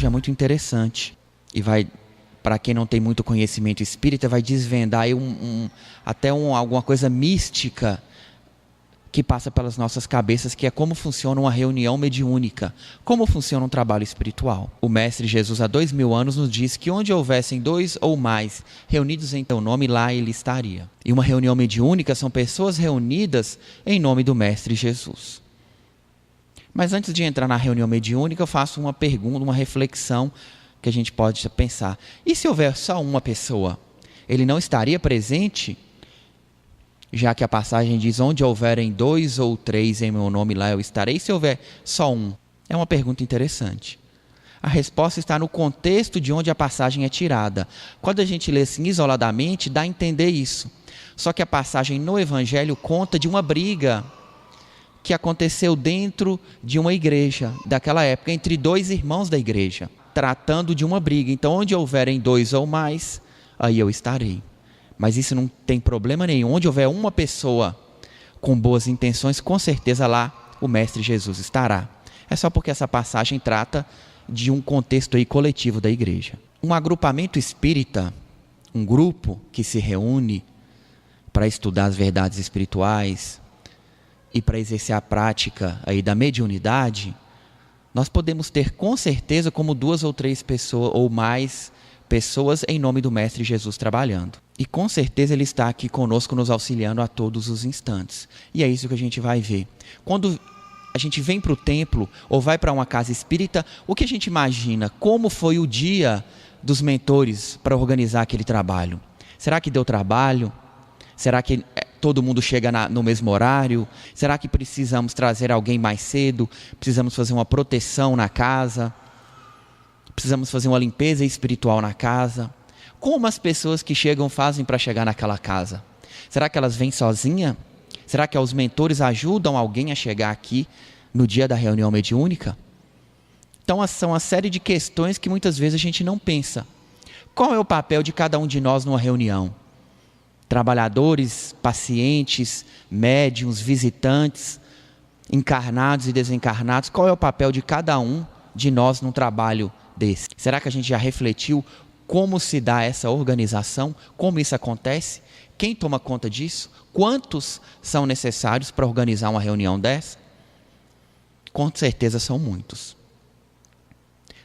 hoje é muito interessante e vai, para quem não tem muito conhecimento espírita, vai desvendar aí alguma coisa mística que passa pelas nossas cabeças, que é como funciona uma reunião mediúnica, como funciona um trabalho espiritual. O Mestre Jesus, há 2000 anos, nos diz que onde houvessem 2 ou mais reunidos em teu nome, lá ele estaria. E uma reunião mediúnica são pessoas reunidas em nome do Mestre Jesus. Mas antes de entrar na reunião mediúnica, eu faço uma pergunta, uma reflexão que a gente pode pensar. E se houver só uma pessoa, ele não estaria presente? Já que a passagem diz, onde houverem 2 ou 3 em meu nome, lá eu estarei. E se houver só um? É uma pergunta interessante. A resposta está no contexto de onde a passagem é tirada. Quando a gente lê assim isoladamente, dá a entender isso. Só que a passagem no Evangelho conta de uma briga que aconteceu dentro de uma igreja daquela época, entre 2 irmãos da igreja, tratando de uma briga. Então, onde houverem 2 ou mais, aí eu estarei. Mas isso não tem problema nenhum. Onde houver uma pessoa com boas intenções, com certeza lá o Mestre Jesus estará. É só porque essa passagem trata de um contexto aí coletivo da igreja. Um agrupamento espírita, um grupo que se reúne para estudar as verdades espirituais e para exercer a prática aí da mediunidade, nós podemos ter com certeza como 2 ou 3 pessoas ou mais pessoas em nome do Mestre Jesus trabalhando. E com certeza ele está aqui conosco, nos auxiliando a todos os instantes. E é isso que a gente vai ver. Quando a gente vem para o templo ou vai para uma casa espírita, o que a gente imagina? Como foi o dia dos mentores para organizar aquele trabalho? Será que deu trabalho? Será que todo mundo chega no mesmo horário? Será que precisamos trazer alguém mais cedo? Precisamos fazer uma proteção na casa? Precisamos fazer uma limpeza espiritual na casa? Como as pessoas que chegam fazem para chegar naquela casa? Será que elas vêm sozinhas? Será que os mentores ajudam alguém a chegar aqui no dia da reunião mediúnica? Então, são uma série de questões que muitas vezes a gente não pensa. Qual é o papel de cada um de nós numa reunião? Trabalhadores, pacientes, médiuns, visitantes, encarnados e desencarnados. Qual é o papel de cada um de nós num trabalho desse? Será que a gente já refletiu como se dá essa organização? Como isso acontece? Quem toma conta disso? Quantos são necessários para organizar uma reunião dessa? Com certeza são muitos.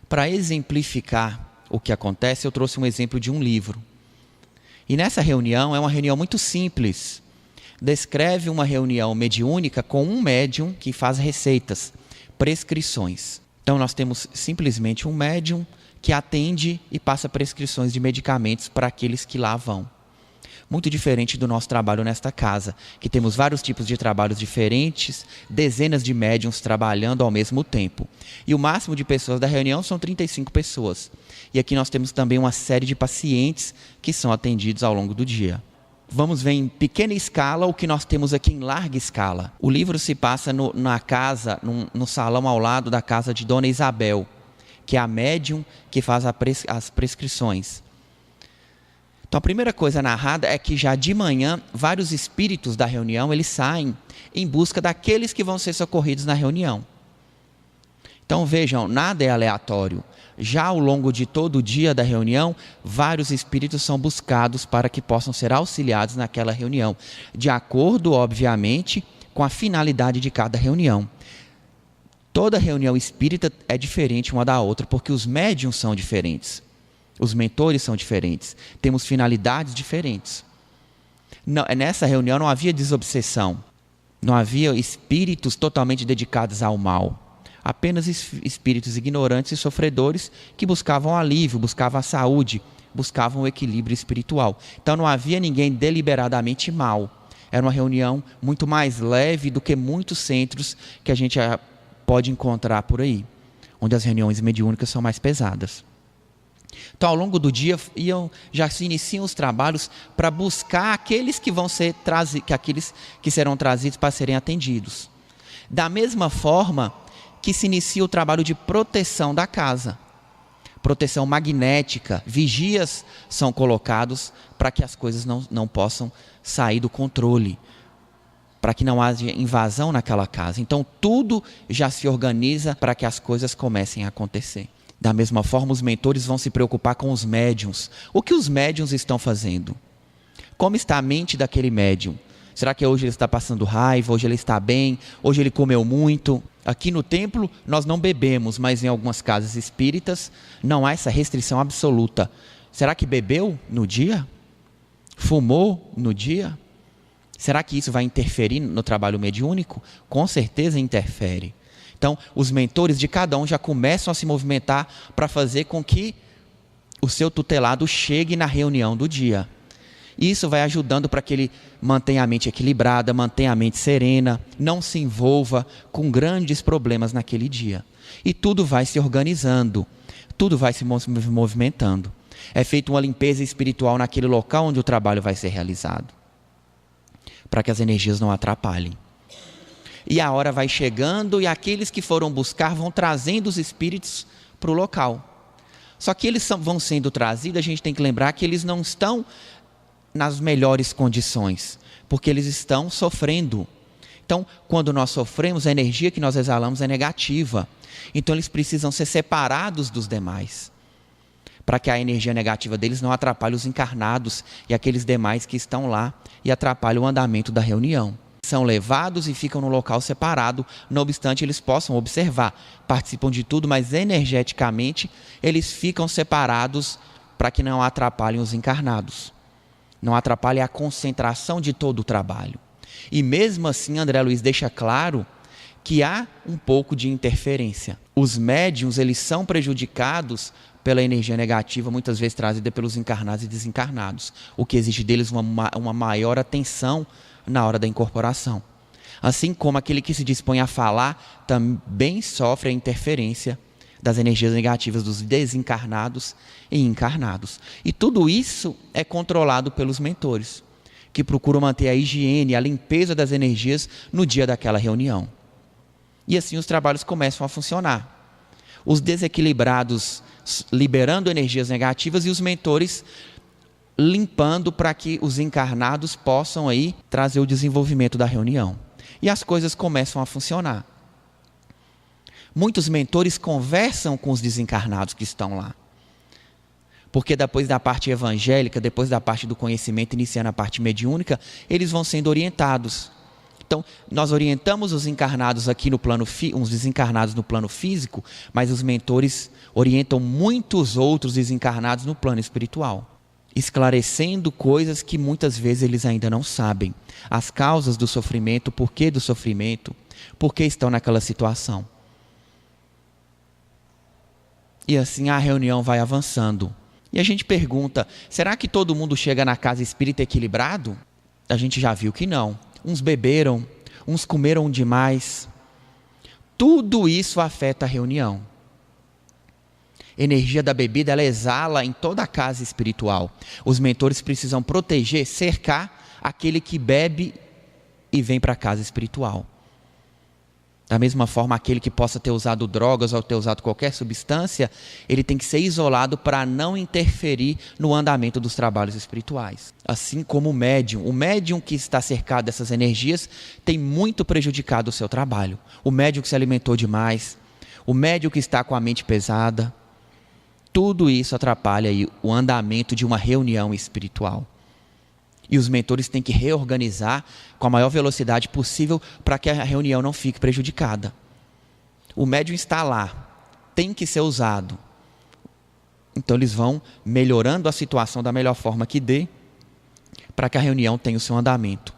Para exemplificar o que acontece, eu trouxe um exemplo de um livro. E nessa reunião, é uma reunião muito simples. Descreve uma reunião mediúnica com um médium que faz receitas, prescrições. Então nós temos simplesmente um médium que atende e passa prescrições de medicamentos para aqueles que lá vão. Muito diferente do nosso trabalho nesta casa, que temos vários tipos de trabalhos diferentes, dezenas de médiuns trabalhando ao mesmo tempo. E o máximo de pessoas da reunião são 35 pessoas. E aqui nós temos também uma série de pacientes que são atendidos ao longo do dia. Vamos ver em pequena escala o que nós temos aqui em larga escala. O livro se passa na casa, no salão ao lado da casa de Dona Isabel, que é a médium que faz as prescrições. Então a primeira coisa narrada é que já de manhã, vários espíritos da reunião, eles saem em busca daqueles que vão ser socorridos na reunião. Então vejam, nada é aleatório. Já ao longo de todo o dia da reunião, vários espíritos são buscados para que possam ser auxiliados naquela reunião, de acordo, obviamente, com a finalidade de cada reunião. Toda reunião espírita é diferente uma da outra, porque os médiuns são diferentes. Os mentores são diferentes. Temos finalidades diferentes. Nessa reunião não havia desobsessão. Não havia espíritos totalmente dedicados ao mal. Apenas espíritos ignorantes e sofredores que buscavam alívio, buscavam a saúde, buscavam o equilíbrio espiritual. Então não havia ninguém deliberadamente mal. Era uma reunião muito mais leve do que muitos centros que a gente pode encontrar por aí, onde as reuniões mediúnicas são mais pesadas. Então, ao longo do dia, já se iniciam os trabalhos para buscar aqueles que vão ser aqueles que serão trazidos para serem atendidos. Da mesma forma que se inicia o trabalho de proteção da casa. Proteção magnética, vigias são colocados para que as coisas não possam sair do controle, para que não haja invasão naquela casa. Então, tudo já se organiza para que as coisas comecem a acontecer. Da mesma forma, os mentores vão se preocupar com os médiuns. O que os médiuns estão fazendo? Como está a mente daquele médium? Será que hoje ele está passando raiva? Hoje ele está bem? Hoje ele comeu muito? Aqui no templo nós não bebemos, mas em algumas casas espíritas não há essa restrição absoluta. Será que bebeu no dia? Fumou no dia? Será que isso vai interferir no trabalho mediúnico? Com certeza interfere. Então, os mentores de cada um já começam a se movimentar para fazer com que o seu tutelado chegue na reunião do dia. Isso vai ajudando para que ele mantenha a mente equilibrada, mantenha a mente serena, não se envolva com grandes problemas naquele dia. E tudo vai se organizando, tudo vai se movimentando. É feita uma limpeza espiritual naquele local onde o trabalho vai ser realizado, para que as energias não atrapalhem. E a hora vai chegando e aqueles que foram buscar vão trazendo os espíritos para o local. Só que eles vão sendo trazidos, a gente tem que lembrar que eles não estão nas melhores condições, porque eles estão sofrendo. Então, quando nós sofremos, a energia que nós exalamos é negativa. Então, eles precisam ser separados dos demais, para que a energia negativa deles não atrapalhe os encarnados e aqueles demais que estão lá e atrapalhe o andamento da reunião. São levados e ficam no local separado, não obstante eles possam observar, participam de tudo, mas energeticamente eles ficam separados para que não atrapalhem os encarnados. Não atrapalhe a concentração de todo o trabalho. E mesmo assim, André Luiz deixa claro que há um pouco de interferência. Os médiuns, eles são prejudicados pela energia negativa, muitas vezes trazida pelos encarnados e desencarnados. O que exige deles uma maior atenção na hora da incorporação. Assim como aquele que se dispõe a falar também sofre a interferência das energias negativas dos desencarnados e encarnados. E tudo isso é controlado pelos mentores, que procuram manter a higiene, a limpeza das energias no dia daquela reunião. E assim os trabalhos começam a funcionar. Os desequilibrados liberando energias negativas e os mentores limpando para que os encarnados possam aí trazer o desenvolvimento da reunião. E as coisas começam a funcionar. Muitos mentores conversam com os desencarnados que estão lá. Porque depois da parte evangélica, depois da parte do conhecimento, iniciando a parte mediúnica, eles vão sendo orientados. Então, nós orientamos os encarnados aqui no plano uns desencarnados no plano físico, mas os mentores orientam muitos outros desencarnados no plano espiritual, esclarecendo coisas que muitas vezes eles ainda não sabem. As causas do sofrimento, o porquê do sofrimento, por que estão naquela situação. E assim a reunião vai avançando. E a gente pergunta, será que todo mundo chega na casa espírita equilibrado? A gente já viu que não. Uns beberam, uns comeram demais. Tudo isso afeta a reunião. A energia da bebida, ela exala em toda a casa espiritual. Os mentores precisam proteger, cercar aquele que bebe e vem para a casa espiritual. Da mesma forma, aquele que possa ter usado drogas ou ter usado qualquer substância, ele tem que ser isolado para não interferir no andamento dos trabalhos espirituais. Assim como o médium que está cercado dessas energias tem muito prejudicado o seu trabalho. O médium que se alimentou demais, o médium que está com a mente pesada, tudo isso atrapalha aí o andamento de uma reunião espiritual. E os mentores têm que reorganizar com a maior velocidade possível para que a reunião não fique prejudicada. O médium está lá, tem que ser usado. Então eles vão melhorando a situação da melhor forma que dê, para que a reunião tenha o seu andamento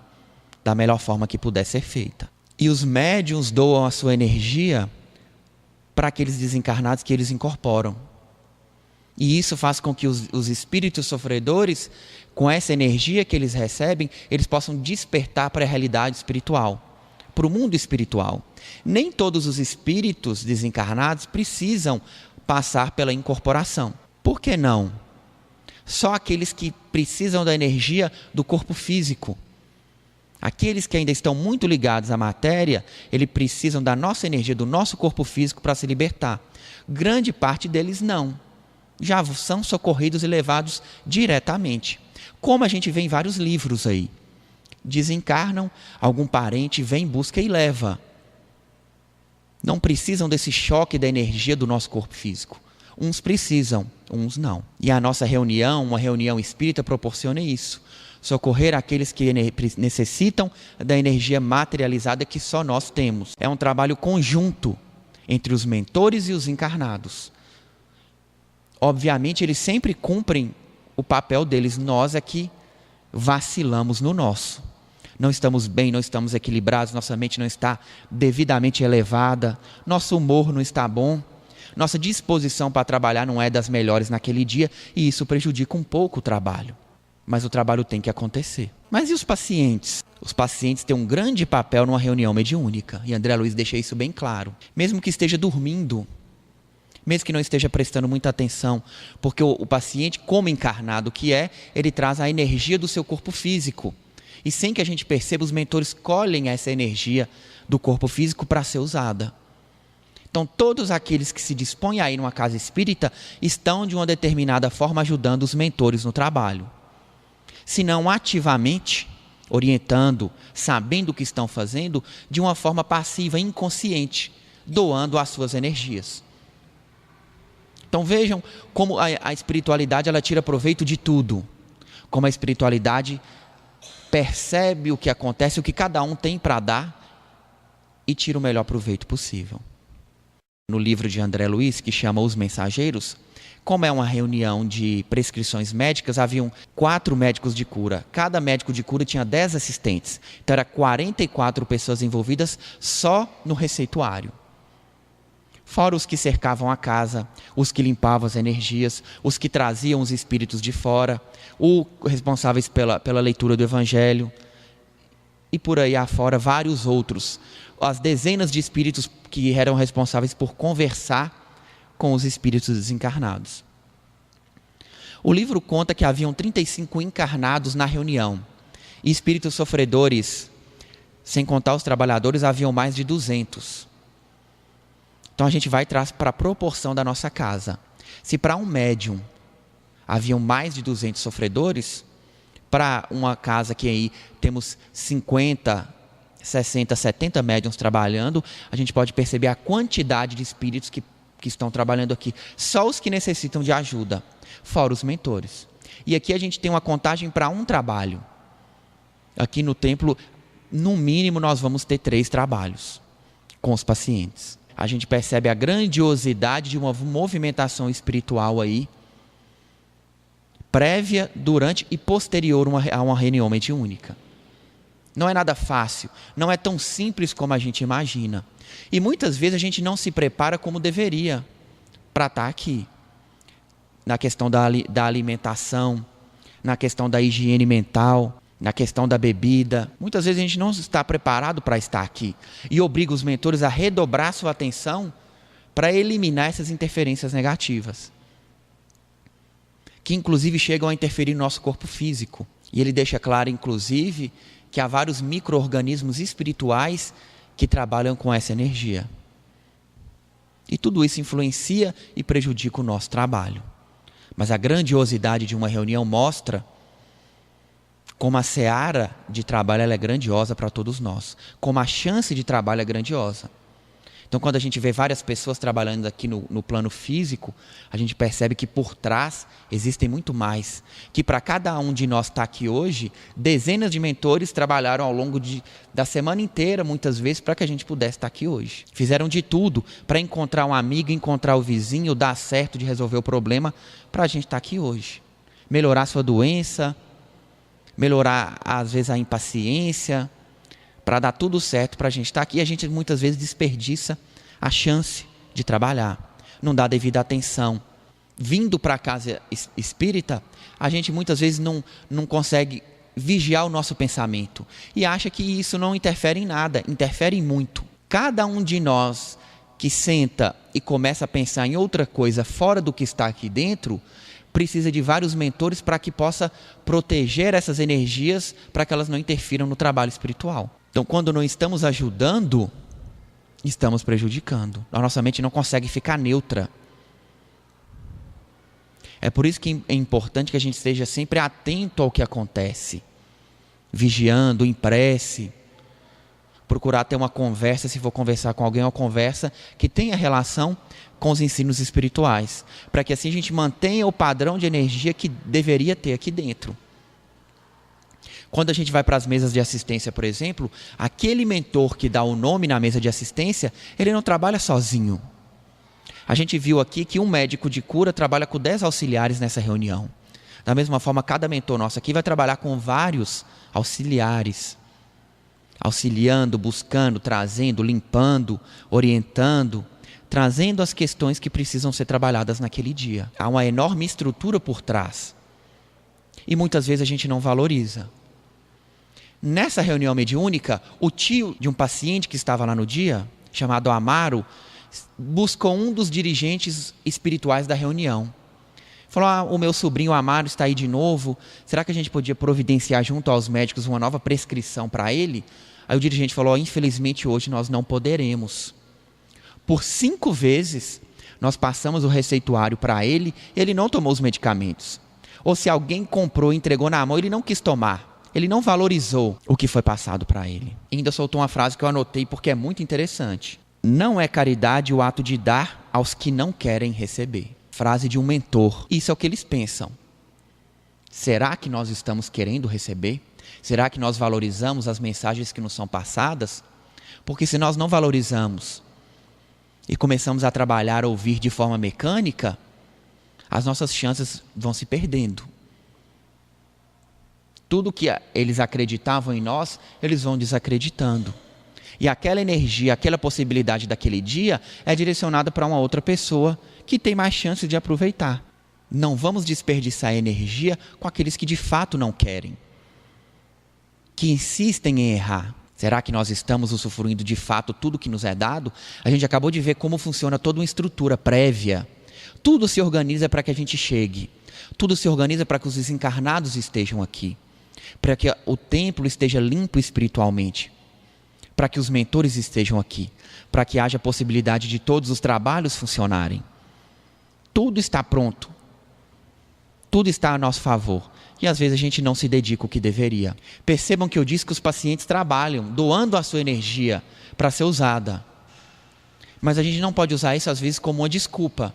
da melhor forma que puder ser feita. E os médiuns doam a sua energia para aqueles desencarnados que eles incorporam. E isso faz com que os espíritos sofredores, com essa energia que eles recebem, eles possam despertar para a realidade espiritual, para o mundo espiritual. Nem todos os espíritos desencarnados precisam passar pela incorporação. Por que não? Só aqueles que precisam da energia do corpo físico. Aqueles que ainda estão muito ligados à matéria, eles precisam da nossa energia, do nosso corpo físico para se libertar. Grande parte deles não. Já são socorridos e levados diretamente. Como a gente vê em vários livros aí. Desencarnam, algum parente vem, busca e leva. Não precisam desse choque da energia do nosso corpo físico. Uns precisam, uns não. E a nossa reunião, uma reunião espírita, proporciona isso. Socorrer aqueles que necessitam da energia materializada que só nós temos. É um trabalho conjunto entre os mentores e os encarnados. Obviamente, eles sempre cumprem o papel deles. Nós é que vacilamos no nosso. Não estamos bem, não estamos equilibrados, nossa mente não está devidamente elevada, nosso humor não está bom, nossa disposição para trabalhar não é das melhores naquele dia e isso prejudica um pouco o trabalho. Mas o trabalho tem que acontecer. Mas e os pacientes? Os pacientes têm um grande papel numa reunião mediúnica. E André Luiz deixa isso bem claro. Mesmo que esteja dormindo, mesmo que não esteja prestando muita atenção, porque o paciente, como encarnado que é, ele traz a energia do seu corpo físico. E sem que a gente perceba, os mentores colhem essa energia do corpo físico para ser usada. Então, todos aqueles que se dispõem a ir numa casa espírita estão, de uma determinada forma, ajudando os mentores no trabalho. Se não ativamente, orientando, sabendo o que estão fazendo, de uma forma passiva, inconsciente, doando as suas energias. Então vejam como a espiritualidade ela tira proveito de tudo. Como a espiritualidade percebe o que acontece, o que cada um tem para dar e tira o melhor proveito possível. No livro de André Luiz, que chama Os Mensageiros, como é uma reunião de prescrições médicas, haviam 4 médicos de cura. Cada médico de cura tinha 10 assistentes. Então, eram 44 pessoas envolvidas só no receituário. Fora os que cercavam a casa, os que limpavam as energias, os que traziam os espíritos de fora, os responsáveis pela leitura do Evangelho, e por aí afora vários outros. As dezenas de espíritos que eram responsáveis por conversar com os espíritos desencarnados. O livro conta que haviam 35 encarnados na reunião. E espíritos sofredores, sem contar os trabalhadores, haviam mais de 200. Então a gente vai trazer para a proporção da nossa casa. Se para um médium haviam mais de 200 sofredores, para uma casa que aí temos 50, 60, 70 médiums trabalhando, a gente pode perceber a quantidade de espíritos que estão trabalhando aqui. Só os que necessitam de ajuda, fora os mentores. E aqui a gente tem uma contagem para um trabalho. Aqui no templo, no mínimo, nós vamos ter 3 trabalhos com os pacientes. A gente percebe a grandiosidade de uma movimentação espiritual aí, prévia, durante e posterior a uma reunião mediúnica. Não é nada fácil, não é tão simples como a gente imagina. E muitas vezes a gente não se prepara como deveria para estar aqui. Na questão da alimentação, na questão da higiene mental, na questão da bebida. Muitas vezes a gente não está preparado para estar aqui. E obriga os mentores a redobrar sua atenção para eliminar essas interferências negativas. Que inclusive chegam a interferir no nosso corpo físico. E ele deixa claro, inclusive, que há vários micro-organismos espirituais que trabalham com essa energia. E tudo isso influencia e prejudica o nosso trabalho. Mas a grandiosidade de uma reunião mostra como a seara de trabalho ela é grandiosa para todos nós. Como a chance de trabalho é grandiosa. Então, quando a gente vê várias pessoas trabalhando aqui no plano físico, a gente percebe que por trás existem muito mais. Que para cada um de nós estar aqui hoje, dezenas de mentores trabalharam ao longo da semana inteira, muitas vezes, para que a gente pudesse estar aqui hoje. Fizeram de tudo para encontrar um amigo, encontrar o vizinho, dar certo de resolver o problema, para a gente estar aqui hoje. Melhorar a sua doença, melhorar, às vezes, a impaciência, para dar tudo certo para a gente estar aqui. E a gente muitas vezes desperdiça a chance de trabalhar, não dá devida atenção. Vindo para a casa espírita, a gente muitas vezes não consegue vigiar o nosso pensamento e acha que isso não interfere em nada, interfere em muito. Cada um de nós que senta e começa a pensar em outra coisa fora do que está aqui dentro, precisa de vários mentores para que possa proteger essas energias para que elas não interfiram no trabalho espiritual. Então, quando não estamos ajudando, estamos prejudicando. A nossa mente não consegue ficar neutra. É por isso que é importante que a gente esteja sempre atento ao que acontece, vigiando, em prece, Procurar ter uma conversa, se for conversar com alguém, uma conversa que tenha relação com os ensinos espirituais, para que assim a gente mantenha o padrão de energia que deveria ter aqui dentro. Quando a gente vai para as mesas de assistência, por exemplo, aquele mentor que dá o nome na mesa de assistência, ele não trabalha sozinho. A gente viu aqui que um médico de cura trabalha com 10 auxiliares nessa reunião. Da mesma forma, cada mentor nosso aqui vai trabalhar com vários auxiliares, auxiliando, buscando, trazendo, limpando, orientando, trazendo as questões que precisam ser trabalhadas naquele dia. Há uma enorme estrutura por trás. E muitas vezes a gente não valoriza. Nessa reunião mediúnica, o tio de um paciente que estava lá no dia, chamado Amaro, buscou um dos dirigentes espirituais da reunião. Falou, o meu sobrinho Amaro está aí de novo, será que a gente podia providenciar junto aos médicos uma nova prescrição para ele? Aí o dirigente falou, infelizmente hoje nós não poderemos. Por 5 vezes nós passamos o receituário para ele, ele não tomou os medicamentos. Ou se alguém comprou e entregou na mão, ele não quis tomar. Ele não valorizou o que foi passado para ele. E ainda soltou uma frase que eu anotei porque é muito interessante. Não é caridade o ato de dar aos que não querem receber. Frase de um mentor. Isso é o que eles pensam. Será que nós estamos querendo receber? Será que nós valorizamos as mensagens que nos são passadas? Porque se nós não valorizamos e começamos a trabalhar, ouvir de forma mecânica, as nossas chances vão se perdendo. Tudo que eles acreditavam em nós, eles vão desacreditando. E aquela energia, aquela possibilidade daquele dia é direcionada para uma outra pessoa que tem mais chance de aproveitar. Não vamos desperdiçar energia com aqueles que de fato não querem, que insistem em errar. Será que nós estamos usufruindo de fato tudo que nos é dado? A gente acabou de ver como funciona toda uma estrutura prévia. Tudo se organiza para que a gente chegue. Tudo se organiza para que os desencarnados estejam aqui. Para que o templo esteja limpo espiritualmente, para que os mentores estejam aqui, para que haja possibilidade de todos os trabalhos funcionarem. Tudo está pronto, tudo está a nosso favor, e às vezes a gente não se dedica o que deveria. Percebam que eu disse que os pacientes trabalham, doando a sua energia para ser usada, mas a gente não pode usar isso às vezes como uma desculpa.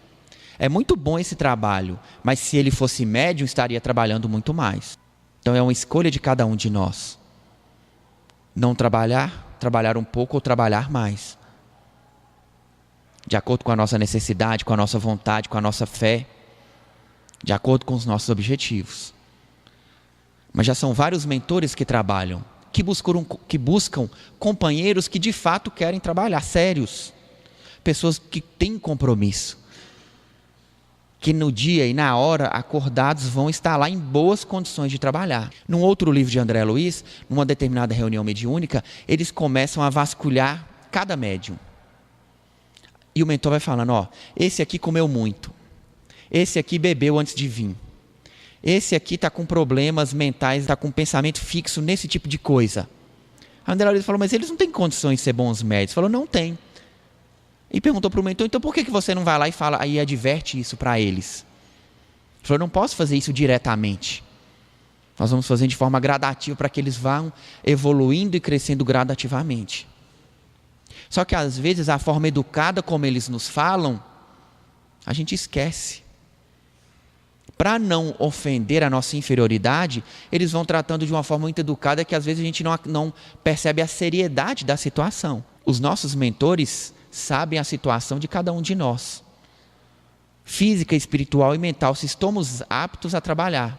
É muito bom esse trabalho, mas se ele fosse médium, estaria trabalhando muito mais. Então é uma escolha de cada um de nós. Não trabalhar, trabalhar um pouco ou trabalhar mais. De acordo com a nossa necessidade, com a nossa vontade, com a nossa fé. De acordo com os nossos objetivos. Mas já são vários mentores que trabalham, que buscam companheiros que de fato querem trabalhar, sérios. Pessoas que têm compromisso. Que no dia e na hora, acordados, vão estar lá em boas condições de trabalhar. Num outro livro de André Luiz, numa determinada reunião mediúnica, eles começam a vasculhar cada médium. E o mentor vai falando, esse aqui comeu muito, esse aqui bebeu antes de vir, esse aqui está com problemas mentais, está com pensamento fixo nesse tipo de coisa. André Luiz falou, mas eles não têm condições de ser bons médios. Ele falou, não tem. E perguntou para o mentor, então por que você não vai lá e fala, aí adverte isso para eles? Ele falou, não posso fazer isso diretamente. Nós vamos fazer de forma gradativa para que eles vão evoluindo e crescendo gradativamente. Só que às vezes a forma educada como eles nos falam, a gente esquece. Para não ofender a nossa inferioridade, eles vão tratando de uma forma muito educada que às vezes a gente não percebe a seriedade da situação. Os nossos mentores sabem a situação de cada um de nós. Física, espiritual e mental, se estamos aptos a trabalhar.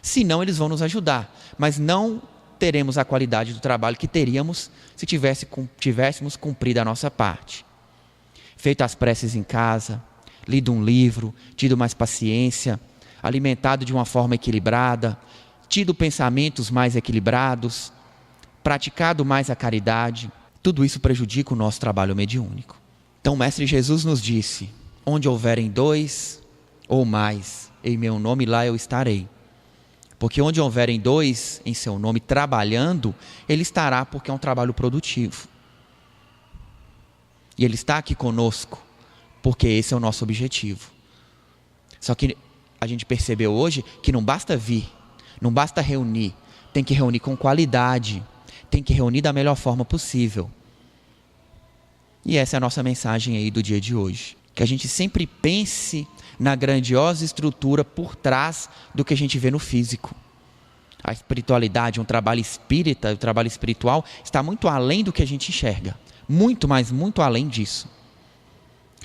Se não, eles vão nos ajudar. Mas não teremos a qualidade do trabalho que teríamos se tivéssemos cumprido a nossa parte. Feito as preces em casa, lido um livro, tido mais paciência, alimentado de uma forma equilibrada, tido pensamentos mais equilibrados, praticado mais a caridade. Tudo isso prejudica o nosso trabalho mediúnico. Então o Mestre Jesus nos disse, onde houverem 2 ou mais em meu nome, lá eu estarei. Porque onde houverem 2 em seu nome trabalhando, ele estará porque é um trabalho produtivo. E ele está aqui conosco, porque esse é o nosso objetivo. Só que a gente percebeu hoje que não basta vir, não basta reunir, tem que reunir com qualidade, tem que reunir da melhor forma possível. E essa é a nossa mensagem aí do dia de hoje. Que a gente sempre pense na grandiosa estrutura por trás do que a gente vê no físico. A espiritualidade, um trabalho espírita, o trabalho espiritual está muito além do que a gente enxerga. Muito, mas muito além disso.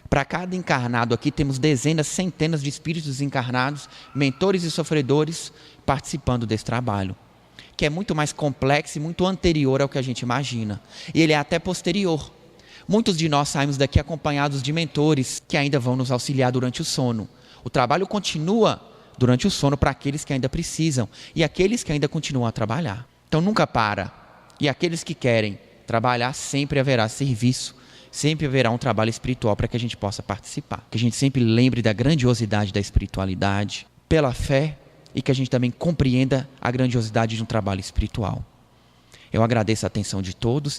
Para cada encarnado aqui temos dezenas, centenas de espíritos encarnados, mentores e sofredores participando desse trabalho, que é muito mais complexo e muito anterior ao que a gente imagina. E ele é até posterior. Muitos de nós saímos daqui acompanhados de mentores que ainda vão nos auxiliar durante o sono. O trabalho continua durante o sono para aqueles que ainda precisam e aqueles que ainda continuam a trabalhar. Então nunca para. E aqueles que querem trabalhar, sempre haverá serviço, sempre haverá um trabalho espiritual para que a gente possa participar. Que a gente sempre lembre da grandiosidade da espiritualidade, pela fé, e que a gente também compreenda a grandiosidade de um trabalho espiritual. Eu agradeço a atenção de todos.